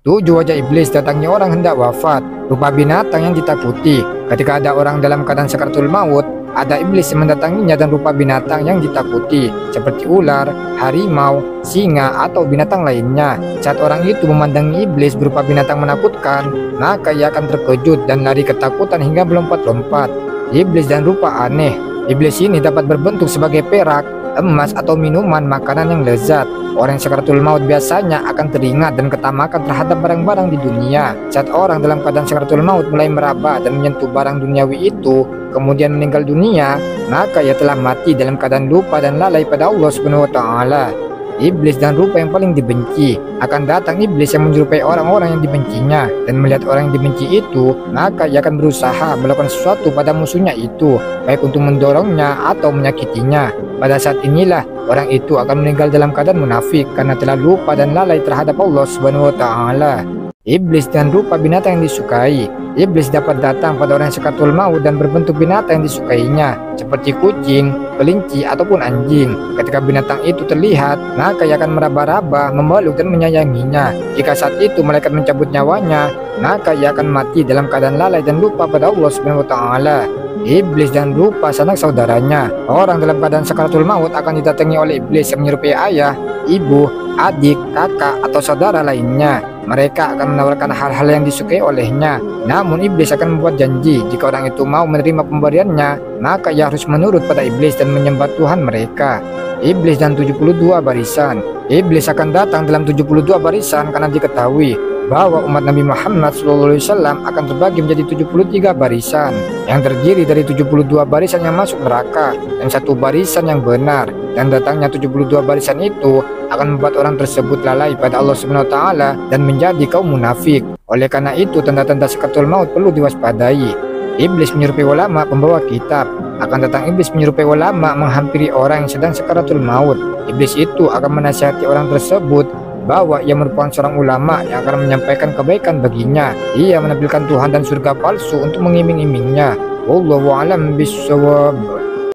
Tujuh wajah iblis datangnya orang hendak wafat, rupa binatang yang ditakuti. Ketika ada orang dalam keadaan sakaratul maut, ada iblis yang mendatanginya dan rupa binatang yang ditakuti, seperti ular, harimau, singa, atau binatang lainnya. Saat orang itu memandangi iblis berupa binatang menakutkan, maka ia akan terkejut dan lari ketakutan hingga melompat-lompat. Iblis dan rupa aneh. Iblis ini dapat berbentuk sebagai perak, emas, atau minuman makanan yang lezat. Orang yang sakaratul maut biasanya akan teringat dan ketamakan terhadap barang-barang di dunia. Saat orang dalam keadaan sakaratul maut mulai meraba dan menyentuh barang duniawi itu, kemudian meninggal dunia, maka ia telah mati dalam keadaan lupa dan lalai pada Allah Subhanahu wa Ta'ala. Iblis dan rupa yang paling dibenci. Akan datang iblis yang menyerupai orang-orang yang dibencinya, dan melihat orang yang dibenci itu, maka ia akan berusaha melakukan sesuatu pada musuhnya itu, baik untuk mendorongnya atau menyakitinya. Pada saat inilah orang itu akan meninggal dalam keadaan munafik karena telah lupa dan lalai terhadap Allah Subhanahu wa Ta'ala. Iblis dan rupa binatang yang disukai. Iblis dapat datang pada orang yang sakaratul maut dan berbentuk binatang yang disukainya, seperti kucing, kelinci, ataupun anjing. Ketika binatang itu terlihat, maka ia akan meraba-raba, memeluk dan menyayanginya. Jika saat itu malaikat mencabut nyawanya, maka ia akan mati dalam keadaan lalai dan lupa pada Allah Subhanahu wa Ta'ala. Iblis dan rupa sanak saudaranya. Orang dalam keadaan sakaratul maut akan didatangi oleh iblis yang menyerupai ayah, ibu, adik, kakak, atau saudara lainnya. Mereka akan menawarkan hal-hal yang disukai olehnya. Namun iblis akan membuat janji, jika orang itu mau menerima pemberiannya, maka ia harus menurut pada iblis dan menyembah Tuhan mereka. Iblis dan 72 barisan. Iblis akan datang dalam 72 barisan karena diketahui bahwa umat Nabi Muhammad SAW akan terbagi menjadi 73 barisan yang terdiri dari 72 barisan yang masuk neraka dan satu barisan yang benar. Dan datangnya 72 barisan itu akan membuat orang tersebut lalai pada Allah Subhanahu wa Ta'ala dan menjadi kaum munafik. Oleh karena itu, tanda-tanda sakaratul maut perlu diwaspadai. Iblis menyerupai ulama pembawa kitab. Akan datang iblis menyerupai ulama menghampiri orang yang sedang sakaratul maut. Iblis itu akan menasihati orang tersebut bahwa ia merupakan seorang ulama yang akan menyampaikan kebaikan baginya. Ia menampilkan Tuhan dan surga palsu untuk mengiming-imingnya. Wallahu a'lam bishawab.